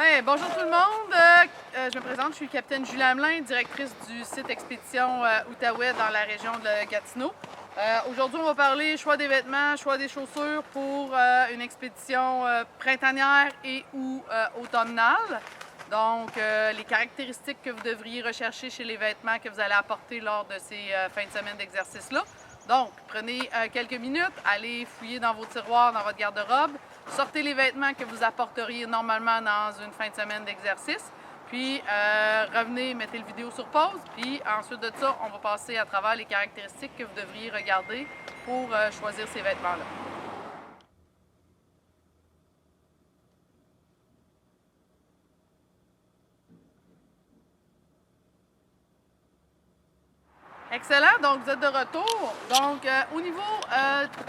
Hey, bonjour tout le monde, je me présente, je suis le capitaine Julie Hamelin, directrice du site Expédition Outaouais dans la région de Gatineau. Aujourd'hui, on va parler choix des vêtements, choix des chaussures pour une expédition printanière et ou automnale. Donc, les caractéristiques que vous devriez rechercher chez les vêtements que vous allez apporter lors de ces fins de semaine d'exercice-là. Donc, prenez quelques minutes, allez fouiller dans vos tiroirs, dans votre garde-robe, sortez les vêtements que vous apporteriez normalement dans une fin de semaine d'exercice, puis revenez, mettez le vidéo sur pause, puis ensuite de ça, on va passer à travers les caractéristiques que vous devriez regarder pour choisir ces vêtements-là. Excellent, donc vous êtes de retour. Donc au niveau,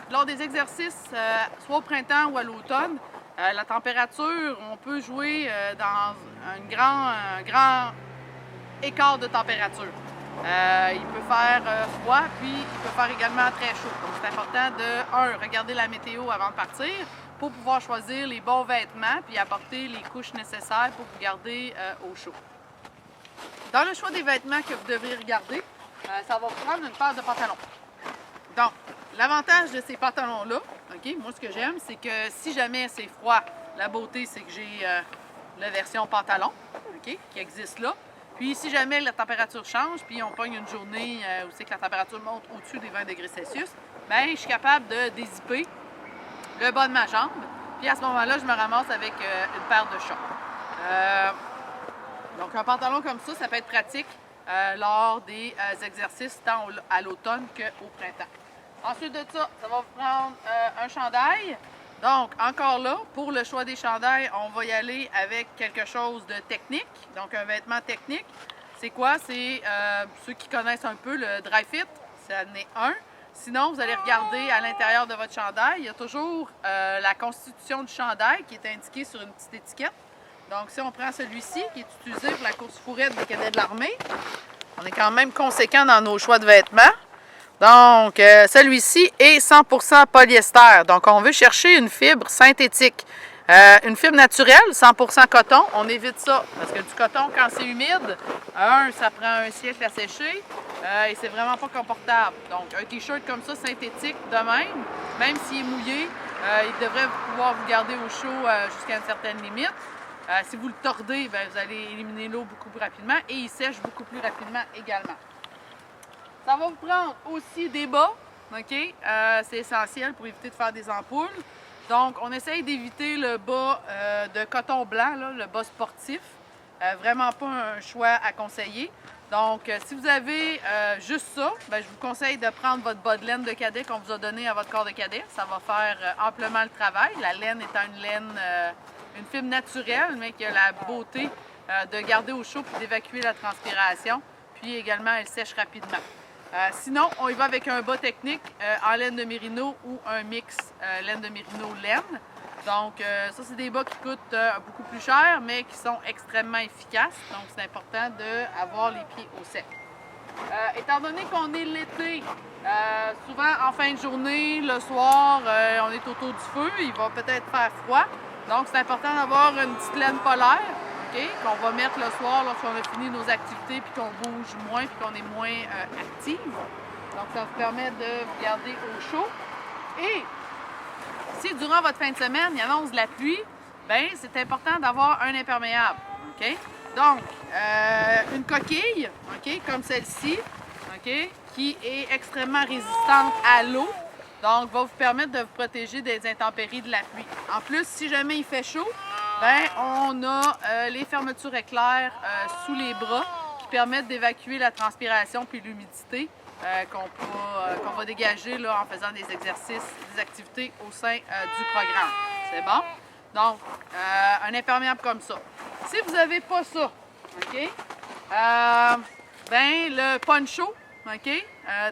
lors des exercices, soit au printemps ou à l'automne, la température, on peut jouer dans un grand écart de température. Il peut faire froid, puis il peut faire également très chaud. Donc c'est important de, regarder la météo avant de partir pour pouvoir choisir les bons vêtements puis apporter les couches nécessaires pour vous garder au chaud. Dans le choix des vêtements que vous devrez regarder, ça va vous prendre une paire de pantalons. Donc, l'avantage de ces pantalons-là, moi ce que j'aime, c'est que si jamais c'est froid, la beauté c'est que j'ai la version pantalon, qui existe là. Puis si jamais la température change, puis on pogne une journée où c'est que la température monte au-dessus des 20 degrés Celsius, bien je suis capable de dézipper le bas de ma jambe. Puis à ce moment-là, je me ramasse avec une paire de shorts. Donc un pantalon comme ça peut être pratique lors des exercices tant à l'automne qu'au printemps. Ensuite de ça, ça va vous prendre un chandail. Donc, encore là, pour le choix des chandails, on va y aller avec quelque chose de technique, donc un vêtement technique. C'est quoi? C'est ceux qui connaissent un peu le dry fit, ça en est un. Sinon, vous allez regarder à l'intérieur de votre chandail, il y a toujours la constitution du chandail qui est indiquée sur une petite étiquette. Donc, si on prend celui-ci, qui est utilisé pour la course fourrette des cadets de l'armée, on est quand même conséquent dans nos choix de vêtements. Donc, celui-ci est 100% polyester. Donc, on veut chercher une fibre synthétique. Une fibre naturelle, 100% coton, on évite ça. Parce que du coton, quand c'est humide, ça prend un siècle à sécher et c'est vraiment pas confortable. Donc, un t-shirt comme ça, synthétique, de même s'il est mouillé, il devrait pouvoir vous garder au chaud jusqu'à une certaine limite. Si vous le tordez, bien, vous allez éliminer l'eau beaucoup plus rapidement et il sèche beaucoup plus rapidement également. Ça va vous prendre aussi des bas, c'est essentiel pour éviter de faire des ampoules. Donc, on essaye d'éviter le bas de coton blanc, là, le bas sportif. Vraiment pas un choix à conseiller. Donc, si vous avez juste ça, bien, je vous conseille de prendre votre bas de laine de cadet qu'on vous a donné à votre corps de cadet. Ça va faire amplement le travail. La laine étant une laine, une fibre naturelle, mais qui a la beauté de garder au chaud et d'évacuer la transpiration. Puis également, elle sèche rapidement. Sinon, on y va avec un bas technique en laine de mérino ou un mix laine de mérino-laine. Donc, ça, c'est des bas qui coûtent beaucoup plus cher, mais qui sont extrêmement efficaces. Donc, c'est important d'avoir les pieds au sec. Étant donné qu'on est l'été, souvent en fin de journée, le soir, on est autour du feu, il va peut-être faire froid. Donc, c'est important d'avoir une petite laine polaire. Qu'on va mettre le soir lorsqu'on a fini nos activités puis qu'on bouge moins puis qu'on est moins active. Donc, ça vous permet de vous garder au chaud. Et si durant votre fin de semaine, il annonce de la pluie, bien, c'est important d'avoir un imperméable. Donc, une coquille, comme celle-ci, qui est extrêmement résistante à l'eau. Donc, va vous permettre de vous protéger des intempéries de la pluie. En plus, si jamais il fait chaud, bien, on a les fermetures éclairs sous les bras qui permettent d'évacuer la transpiration puis l'humidité qu'on va dégager là, en faisant des exercices, des activités au sein du programme. C'est bon? Donc, un imperméable comme ça. Si vous n'avez pas ça, ben, le poncho,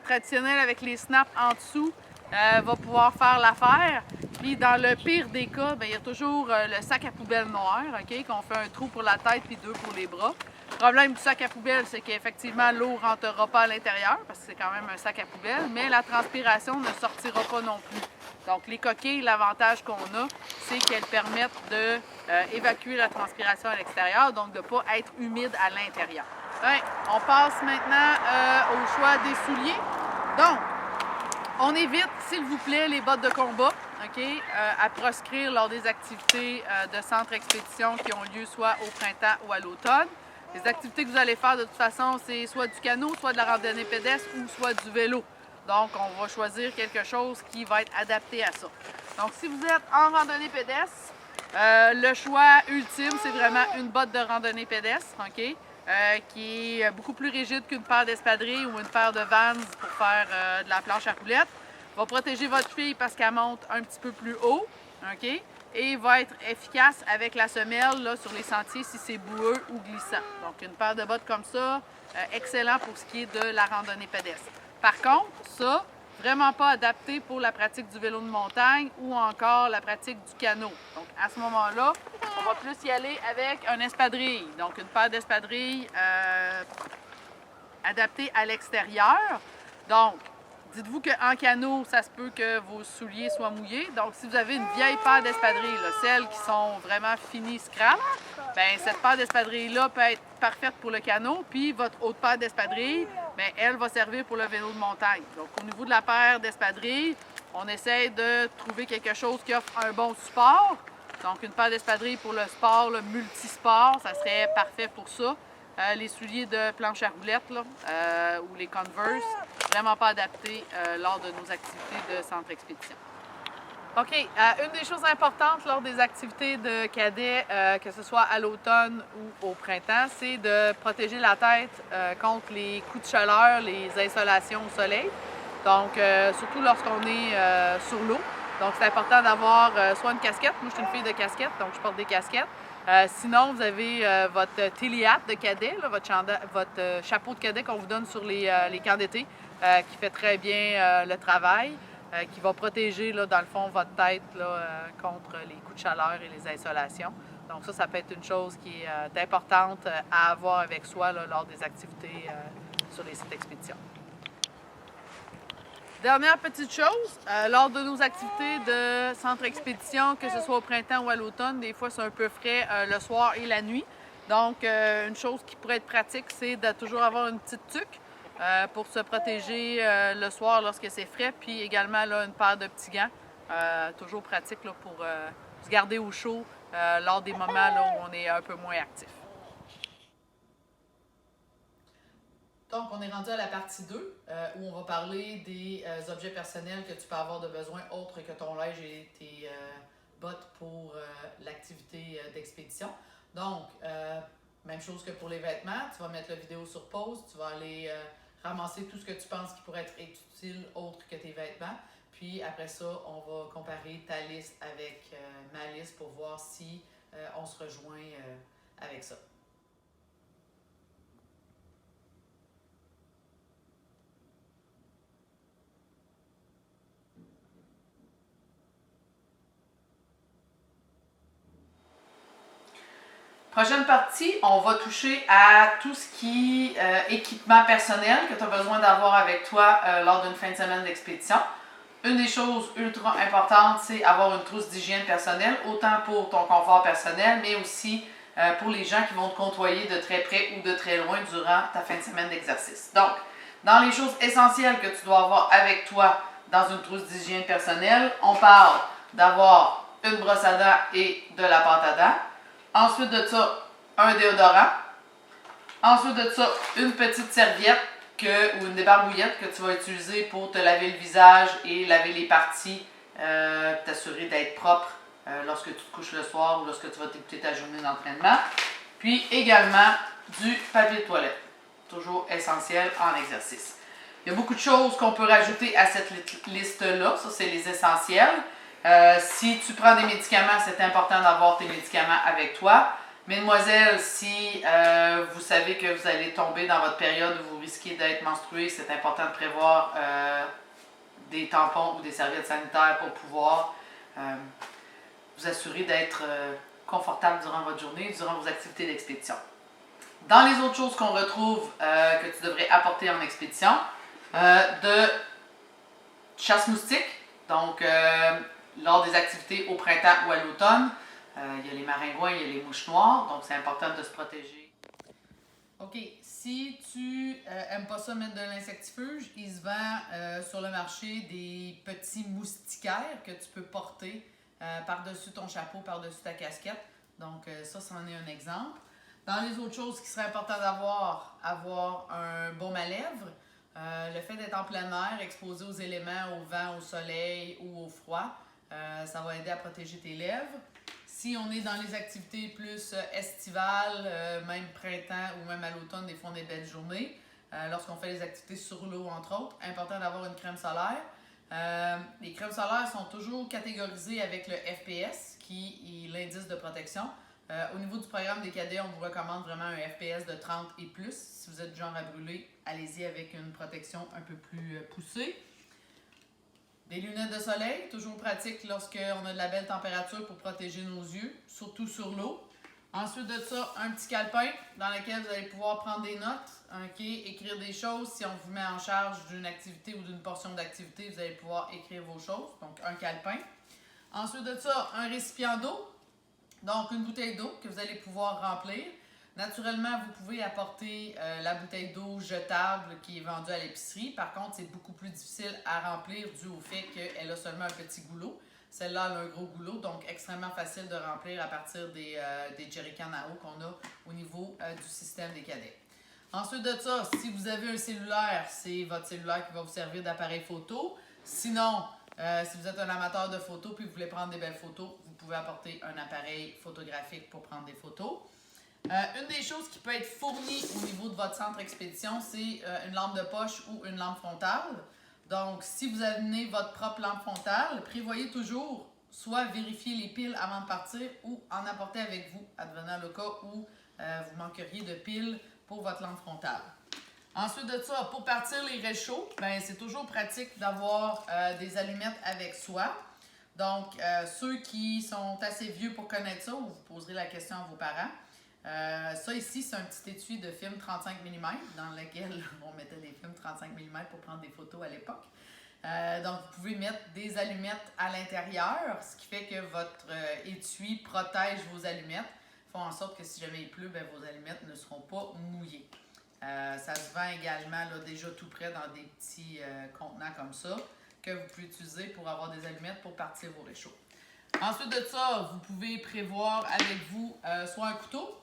traditionnel avec les snaps en dessous, va pouvoir faire l'affaire. Puis dans le pire des cas, bien, il y a toujours le sac à poubelle noir, qu'on fait un trou pour la tête puis deux pour les bras. Le problème du sac à poubelle, c'est qu'effectivement, l'eau ne rentrera pas à l'intérieur parce que c'est quand même un sac à poubelle, mais la transpiration ne sortira pas non plus. Donc, les coquilles, l'avantage qu'on a, c'est qu'elles permettent d'évacuer la transpiration à l'extérieur, donc de ne pas être humide à l'intérieur. On passe maintenant au choix des souliers. Donc, on évite, s'il vous plaît, les bottes de combat, à proscrire lors des activités de centre expédition qui ont lieu soit au printemps ou à l'automne. Les activités que vous allez faire, de toute façon, c'est soit du canot, soit de la randonnée pédestre ou soit du vélo. Donc, on va choisir quelque chose qui va être adapté à ça. Donc, si vous êtes en randonnée pédestre, le choix ultime, c'est vraiment une botte de randonnée pédestre, qui est beaucoup plus rigide qu'une paire d'espadrilles ou une paire de Vans pour faire de la planche à roulettes. Va protéger votre fille parce qu'elle monte un petit peu plus haut, et va être efficace avec la semelle là, sur les sentiers si c'est boueux ou glissant. Donc, une paire de bottes comme ça, excellent pour ce qui est de la randonnée pédestre. Par contre, ça, vraiment pas adapté pour la pratique du vélo de montagne ou encore la pratique du canot. Donc, à ce moment-là, on va plus y aller avec un espadrille. Donc, une paire d'espadrilles adaptées à l'extérieur. Donc, dites-vous qu'en canot, ça se peut que vos souliers soient mouillés. Donc, si vous avez une vieille paire d'espadrilles, celles qui sont vraiment finies scrap, bien, cette paire d'espadrilles-là peut être parfaite pour le canot. Puis, votre autre paire d'espadrilles, bien, elle va servir pour le vélo de montagne. Donc, au niveau de la paire d'espadrilles, on essaie de trouver quelque chose qui offre un bon support. Donc, une paire d'espadrilles pour le sport, le multisport, ça serait parfait pour ça. Les souliers de planche à roulettes ou les Converse, vraiment pas adaptés lors de nos activités de centre expédition. OK, une des choses importantes lors des activités de cadet, que ce soit à l'automne ou au printemps, c'est de protéger la tête contre les coups de chaleur, les insolations au soleil. Donc, surtout lorsqu'on est sur l'eau. Donc, c'est important d'avoir soit une casquette. Moi, je suis une fille de casquette, donc je porte des casquettes. Sinon, vous avez votre téléhat de cadet, là, votre chapeau de cadet qu'on vous donne sur les camps d'été, qui fait très bien le travail, qui va protéger, là, dans le fond, votre tête là, contre les coups de chaleur et les insolations. Donc ça peut être une chose qui est importante à avoir avec soi là, lors des activités sur les sites expéditions. Dernière petite chose, lors de nos activités de centre expédition, que ce soit au printemps ou à l'automne, des fois c'est un peu frais le soir et la nuit. Donc, une chose qui pourrait être pratique, c'est de toujours avoir une petite tuque pour se protéger le soir lorsque c'est frais, puis également là, une paire de petits gants, toujours pratique là, pour se garder au chaud lors des moments là, où on est un peu moins actif. Donc, on est rendu à la partie 2 où on va parler des objets personnels que tu peux avoir de besoin autres que ton linge et tes bottes pour l'activité d'expédition. Donc, même chose que pour les vêtements, tu vas mettre la vidéo sur pause, tu vas aller ramasser tout ce que tu penses qui pourrait être utile autre que tes vêtements. Puis après ça, on va comparer ta liste avec ma liste pour voir si on se rejoint avec ça. Prochaine partie, on va toucher à tout ce qui est équipement personnel que tu as besoin d'avoir avec toi lors d'une fin de semaine d'expédition. Une des choses ultra importantes, c'est avoir une trousse d'hygiène personnelle, autant pour ton confort personnel, mais aussi pour les gens qui vont te côtoyer de très près ou de très loin durant ta fin de semaine d'exercice. Donc, dans les choses essentielles que tu dois avoir avec toi dans une trousse d'hygiène personnelle, on parle d'avoir une brosse à dents et de la pâte à dents. Ensuite de ça, un déodorant. Ensuite de ça, une petite serviette ou une débarbouillette que tu vas utiliser pour te laver le visage et laver les parties, t'assurer d'être propre lorsque tu te couches le soir ou lorsque tu vas t'écouter ta journée d'entraînement. Puis également du papier de toilette, toujours essentiel en exercice. Il y a beaucoup de choses qu'on peut rajouter à cette liste-là, ça c'est les essentiels. Si tu prends des médicaments, c'est important d'avoir tes médicaments avec toi. Mesdemoiselles, si vous savez que vous allez tomber dans votre période où vous risquez d'être menstruée, c'est important de prévoir des tampons ou des serviettes sanitaires pour pouvoir vous assurer d'être confortable durant votre journée, durant vos activités d'expédition. Dans les autres choses qu'on retrouve que tu devrais apporter en expédition, de chasse moustique, Donc, lors des activités au printemps ou à l'automne, il y a les maringouins, il y a les mouches noires, donc c'est important de se protéger. OK, si tu n'aimes pas ça mettre de l'insectifuge, il se vend sur le marché des petits moustiquaires que tu peux porter par-dessus ton chapeau, par-dessus ta casquette. Donc ça, c'en est un exemple. Dans les autres choses qui seraient importantes d'avoir, avoir un baume à lèvres. Le fait d'être en plein air, exposé aux éléments, au vent, au soleil ou au froid, ça va aider à protéger tes lèvres. Si on est dans les activités plus estivales, même printemps ou même à l'automne, des fois on a des belles journées. Lorsqu'on fait les activités sur l'eau, entre autres, important d'avoir une crème solaire. Les crèmes solaires sont toujours catégorisées avec le FPS, qui est l'indice de protection. Au niveau du programme des cadets, on vous recommande vraiment un FPS de 30 et plus. Si vous êtes du genre à brûler, allez-y avec une protection un peu plus poussée. Des lunettes de soleil, toujours pratique lorsqu'on a de la belle température pour protéger nos yeux, surtout sur l'eau. Ensuite de ça, un petit calepin dans lequel vous allez pouvoir prendre des notes, okay, écrire des choses. Si on vous met en charge d'une activité ou d'une portion d'activité, vous allez pouvoir écrire vos choses. Donc, un calepin. Ensuite de ça, un récipient d'eau. Donc, une bouteille d'eau que vous allez pouvoir remplir. Naturellement, vous pouvez apporter la bouteille d'eau jetable qui est vendue à l'épicerie. Par contre, c'est beaucoup plus difficile à remplir dû au fait qu'elle a seulement un petit goulot. Celle-là, elle a un gros goulot, donc extrêmement facile de remplir à partir des jerrycans à eau qu'on a au niveau du système des cadets. Ensuite de ça, si vous avez un cellulaire, c'est votre cellulaire qui va vous servir d'appareil photo. Sinon, si vous êtes un amateur de photos puis vous voulez prendre des belles photos, vous pouvez apporter un appareil photographique pour prendre des photos. Une des choses qui peut être fournie au niveau de votre centre expédition, c'est une lampe de poche ou une lampe frontale. Donc, si vous amenez votre propre lampe frontale, prévoyez toujours soit vérifier les piles avant de partir ou en apporter avec vous, advenant le cas où vous manqueriez de piles pour votre lampe frontale. Ensuite de ça, pour partir les réchauds, ben, c'est toujours pratique d'avoir des allumettes avec soi. Donc, ceux qui sont assez vieux pour connaître ça, vous poserez la question à vos parents. Ça ici, c'est un petit étui de film 35 mm dans lequel on mettait des films 35 mm pour prendre des photos à l'époque. Donc, vous pouvez mettre des allumettes à l'intérieur, ce qui fait que votre étui protège vos allumettes. Font en sorte que si jamais il pleut, ben, vos allumettes ne seront pas mouillées. Ça se vend également là, déjà tout près dans des petits contenants comme ça que vous pouvez utiliser pour avoir des allumettes pour partir vos réchauds. Ensuite de ça, vous pouvez prévoir avec vous soit un couteau,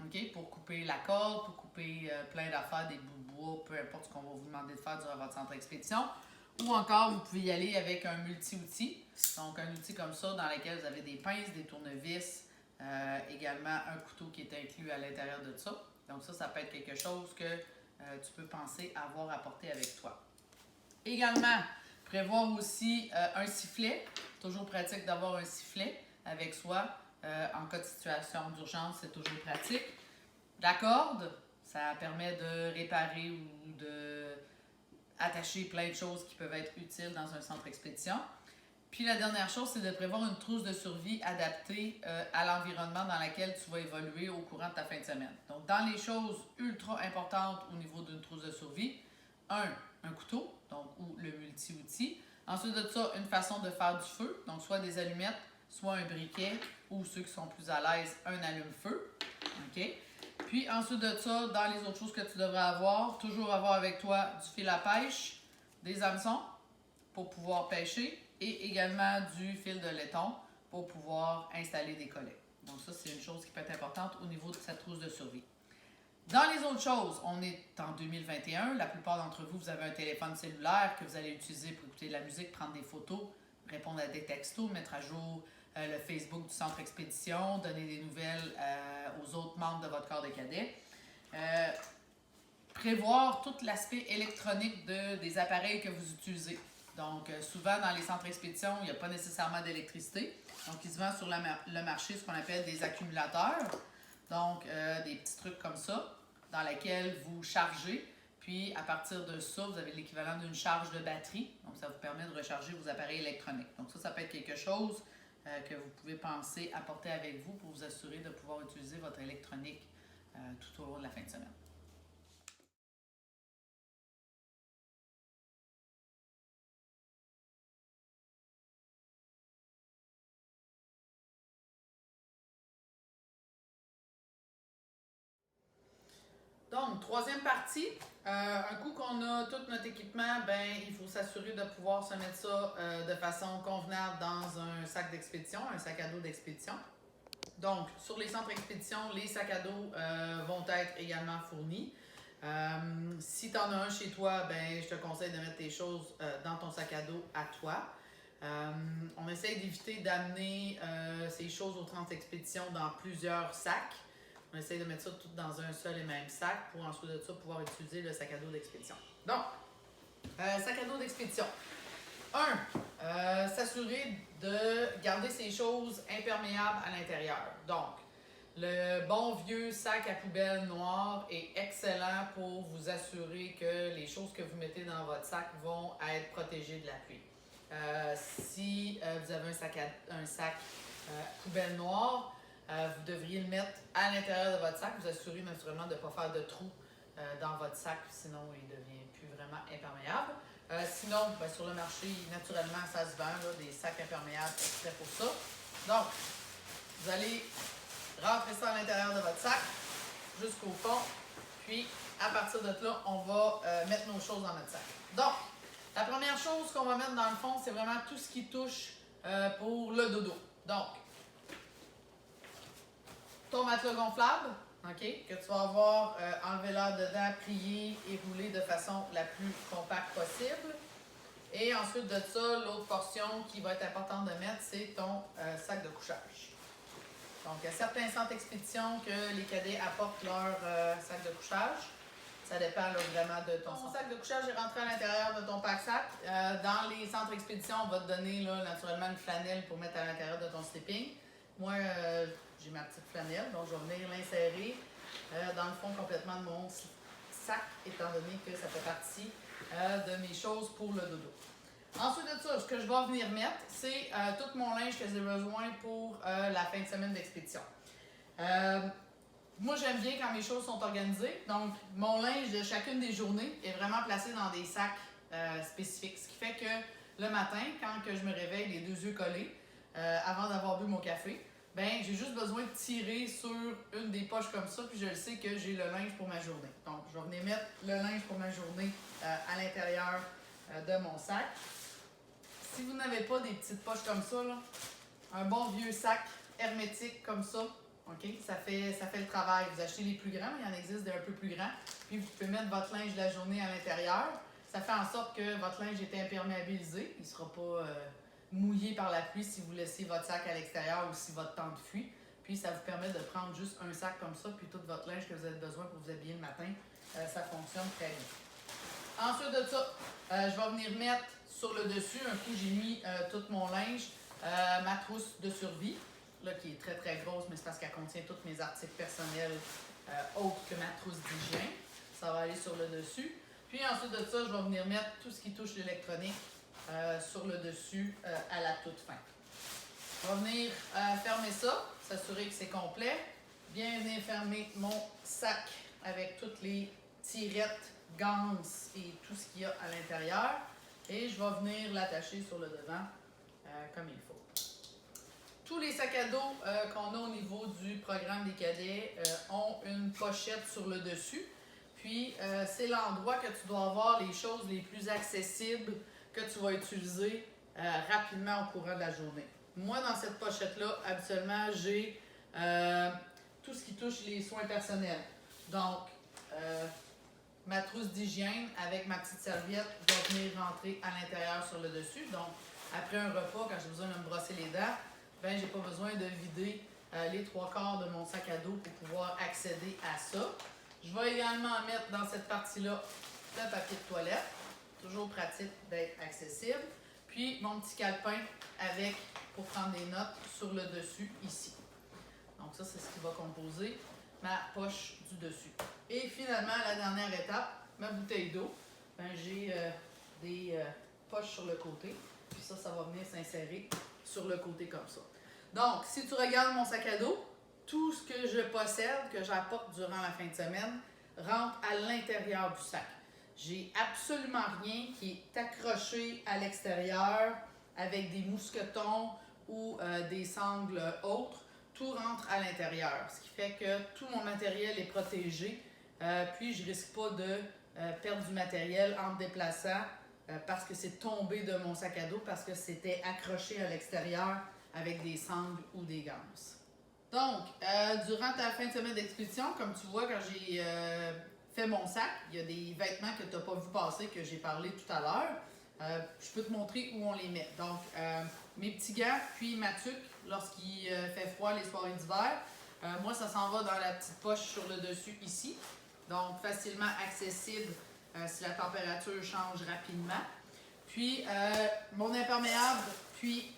okay, pour couper la corde, pour couper plein d'affaires, des bouts de bois, peu importe ce qu'on va vous demander de faire durant votre centre expédition. Ou encore, vous pouvez y aller avec un multi-outil. Donc, un outil comme ça dans lequel vous avez des pinces, des tournevis, également un couteau qui est inclus à l'intérieur de ça. Donc, ça peut être quelque chose que tu peux penser avoir apporté avec toi. Également, prévoir aussi un sifflet. Toujours pratique d'avoir un sifflet avec soi. En cas de situation d'urgence, c'est toujours pratique. La corde, ça permet de réparer ou d'attacher plein de choses qui peuvent être utiles dans un centre expédition. Puis la dernière chose, c'est de prévoir une trousse de survie adaptée à l'environnement dans lequel tu vas évoluer au courant de ta fin de semaine. Donc, dans les choses ultra importantes au niveau d'une trousse de survie, un couteau, donc, ou le multi-outil. Ensuite de ça, une façon de faire du feu, donc soit des allumettes, soit un briquet, ou ceux qui sont plus à l'aise, un allume-feu. Okay? Puis ensuite de ça, dans les autres choses que tu devrais avoir, toujours avoir avec toi du fil à pêche, des hameçons pour pouvoir pêcher, et également du fil de laiton pour pouvoir installer des collets. Donc ça, c'est une chose qui peut être importante au niveau de cette trousse de survie. Dans les autres choses, on est en 2021. La plupart d'entre vous, vous avez un téléphone cellulaire que vous allez utiliser pour écouter de la musique, prendre des photos, répondre à des textos, mettre à jour le Facebook du centre expédition, donner des nouvelles aux autres membres de votre corps de cadets. Prévoir tout l'aspect électronique des appareils que vous utilisez. Donc, souvent, dans les centres expédition, il n'y a pas nécessairement d'électricité. Donc, il se vend sur le marché ce qu'on appelle des accumulateurs. Donc, des petits trucs comme ça, dans lesquels vous chargez. Puis, à partir de ça, vous avez l'équivalent d'une charge de batterie. Donc, ça vous permet de recharger vos appareils électroniques. Donc, ça peut être quelque chose que vous pouvez penser apporter avec vous pour vous assurer de pouvoir utiliser votre électronique tout au long de la fin de semaine. Donc, troisième partie, un coup qu'on a tout notre équipement, ben il faut s'assurer de pouvoir se mettre ça de façon convenable dans un sac d'expédition, un sac à dos d'expédition. Donc, sur les centres d'expédition, les sacs à dos vont être également fournis. Si tu en as un chez toi, ben je te conseille de mettre tes choses dans ton sac à dos à toi. On essaye d'éviter d'amener ces choses aux centres d'expédition dans plusieurs sacs. On essaye de mettre ça tout dans un seul et même sac pour ensuite de ça pouvoir utiliser le sac à dos d'expédition. Donc, sac à dos d'expédition. 1. S'assurer de garder ses choses imperméables à l'intérieur. Donc, le bon vieux sac à poubelle noir est excellent pour vous assurer que les choses que vous mettez dans votre sac vont être protégées de la pluie. Si vous avez un sac poubelle noir, vous devriez le mettre à l'intérieur de votre sac. Vous assurez naturellement de ne pas faire de trous dans votre sac, sinon il ne devient plus vraiment imperméable. Sinon, ben, sur le marché, naturellement, ça se vend, là, des sacs imperméables exprès pour ça. Donc, vous allez rentrer ça à l'intérieur de votre sac jusqu'au fond. Puis, à partir de là, on va mettre nos choses dans notre sac. Donc, la première chose qu'on va mettre dans le fond, c'est vraiment tout ce qui touche pour le dodo. Donc, ton matelas gonflable, okay, que tu vas avoir enlevé l'air dedans, plié et roulé de façon la plus compacte possible. Et ensuite de ça, l'autre portion qui va être importante de mettre, c'est ton sac de couchage. Donc, il y a certains centres d'expédition que les cadets apportent leur sac de couchage. Ça dépend là, vraiment de ton sac de couchage est rentré à l'intérieur de ton pack-sac. Dans les centres d'expédition, on va te donner là, naturellement une flanelle pour mettre à l'intérieur de ton sleeping. Moi, j'ai ma petite flanelle, donc je vais venir l'insérer dans le fond complètement de mon sac, étant donné que ça fait partie de mes choses pour le dodo. Ensuite de ça, ce que je vais venir mettre, c'est tout mon linge que j'ai besoin pour la fin de semaine d'expédition. Moi, j'aime bien quand mes choses sont organisées. Donc, mon linge de chacune des journées est vraiment placé dans des sacs spécifiques. Ce qui fait que le matin, quand que je me réveille les deux yeux collés, avant d'avoir bu mon café, ben j'ai juste besoin de tirer sur une des poches comme ça, puis je le sais que j'ai le linge pour ma journée. Donc, je vais venir mettre le linge pour ma journée à l'intérieur de mon sac. Si vous n'avez pas des petites poches comme ça, là, un bon vieux sac hermétique comme ça, okay, ça fait le travail. Vous achetez les plus grands, il y en existe des un peu plus grands, puis vous pouvez mettre votre linge de la journée à l'intérieur. Ça fait en sorte que votre linge est imperméabilisé, il ne sera pas mouillé par la pluie si vous laissez votre sac à l'extérieur ou si votre tente fuit. Puis ça vous permet de prendre juste un sac comme ça, puis tout votre linge que vous avez besoin pour vous habiller le matin, ça fonctionne très bien. Ensuite de ça, je vais venir mettre sur le dessus, un coup j'ai mis tout mon linge, ma trousse de survie, là, qui est très très grosse, mais c'est parce qu'elle contient tous mes articles personnels autres que ma trousse d'hygiène. Ça va aller sur le dessus. Puis ensuite de ça, je vais venir mettre tout ce qui touche l'électronique sur le dessus à la toute fin. Je vais venir fermer ça, s'assurer que c'est complet. Bien venir fermer mon sac avec toutes les tirettes, gants et tout ce qu'il y a à l'intérieur. Et je vais venir l'attacher sur le devant comme il faut. Tous les sacs à dos qu'on a au niveau du programme des cadets ont une pochette sur le dessus. Puis, c'est l'endroit que tu dois avoir les choses les plus accessibles que tu vas utiliser rapidement au courant de la journée. Moi, dans cette pochette-là, habituellement, j'ai tout ce qui touche les soins personnels. Donc, ma trousse d'hygiène avec ma petite serviette va venir rentrer à l'intérieur sur le dessus. Donc, après un repas, quand j'ai besoin de me brosser les dents, ben j'ai pas besoin de vider les 3/4 de mon sac à dos pour pouvoir accéder à ça. Je vais également mettre dans cette partie-là le papier de toilette. Toujours pratique d'être accessible. Puis mon petit calepin avec pour prendre des notes sur le dessus ici. Donc ça, c'est ce qui va composer ma poche du dessus. Et finalement, la dernière étape, ma bouteille d'eau. Ben, j'ai des poches sur le côté. Puis ça va venir s'insérer sur le côté comme ça. Donc, si tu regardes mon sac à dos, tout ce que je possède, que j'apporte durant la fin de semaine, rentre à l'intérieur du sac. J'ai absolument rien qui est accroché à l'extérieur avec des mousquetons ou des sangles autres. Tout rentre à l'intérieur, ce qui fait que tout mon matériel est protégé Puis je risque pas de perdre du matériel en me déplaçant parce que c'est tombé de mon sac à dos, parce que c'était accroché à l'extérieur avec des sangles ou des ganses. Donc, durant ta fin de semaine d'expédition, comme tu vois, quand j'ai fait mon sac, il y a des vêtements que tu n'as pas vu passer, que j'ai parlé tout à l'heure. Je peux te montrer où on les met. Donc, mes petits gants, puis ma tuque, lorsqu'il fait froid les soirées d'hiver. Moi, ça s'en va dans la petite poche sur le dessus ici. Donc, facilement accessible si la température change rapidement. Puis, mon imperméable, puis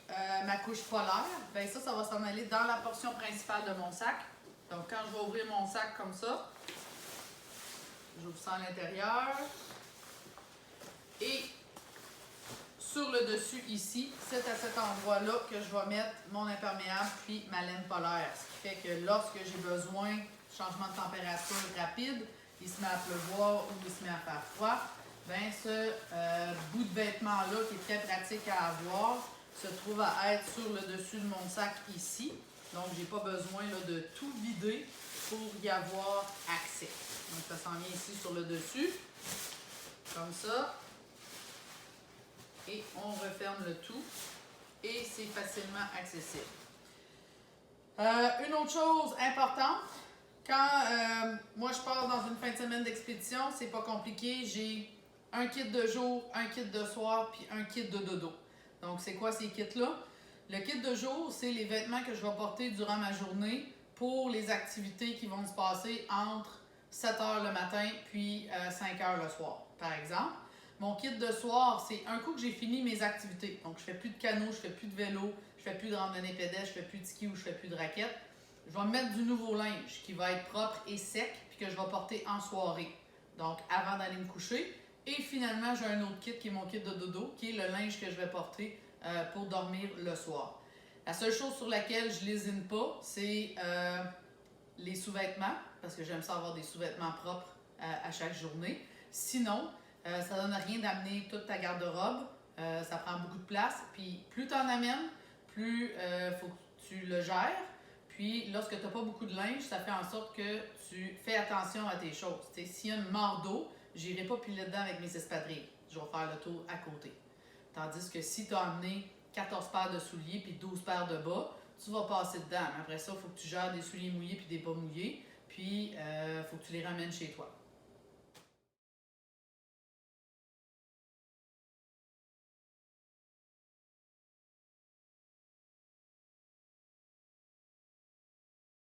ma couche polaire, bien ça va s'en aller dans la portion principale de mon sac. Donc, quand je vais ouvrir mon sac comme ça, j'ouvre ça à l'intérieur. Et sur le dessus ici, c'est à cet endroit-là que je vais mettre mon imperméable puis ma laine polaire. Ce qui fait que lorsque j'ai besoin de changement de température rapide, il se met à pleuvoir ou il se met à faire froid, bien ce bout de vêtement-là qui est très pratique à avoir se trouve à être sur le dessus de mon sac ici. Donc, j'ai pas besoin là, de tout vider pour y avoir accès. Donc, ça s'en vient ici sur le dessus, comme ça. Et on referme le tout et c'est facilement accessible. Une autre chose importante, quand moi je pars dans une fin de semaine d'expédition, c'est pas compliqué, j'ai un kit de jour, un kit de soir puis un kit de dodo. Donc c'est quoi ces kits-là? Le kit de jour, c'est les vêtements que je vais porter durant ma journée pour les activités qui vont se passer entre 7 h le matin puis 5 h le soir, par exemple. Mon kit de soir, c'est un coup que j'ai fini mes activités. Donc, je fais plus de canot, je fais plus de vélo, je fais plus de randonnée pédestre, je fais plus de ski ou je fais plus de raquettes. Je vais mettre du nouveau linge qui va être propre et sec puis que je vais porter en soirée. Donc, avant d'aller me coucher. Et finalement, j'ai un autre kit qui est mon kit de dodo, qui est le linge que je vais porter pour dormir le soir. La seule chose sur laquelle je lésine pas, c'est les sous-vêtements, parce que j'aime ça avoir des sous-vêtements propres à chaque journée. Sinon, ça donne rien d'amener toute ta garde-robe. Ça prend beaucoup de place. Puis plus tu en amènes, plus faut que tu le gères. Puis lorsque tu n'as pas beaucoup de linge, ça fait en sorte que tu fais attention à tes choses. S'il y a une mare d'eau, je n'irai pas piler dedans avec mes espadrilles. Je vais faire le tour à côté. Tandis que si tu as amené 14 paires de souliers puis 12 paires de bas, tu vas passer dedans. Mais après ça, il faut que tu gères des souliers mouillés puis des bas mouillés. Puis, il faut que tu les ramènes chez toi.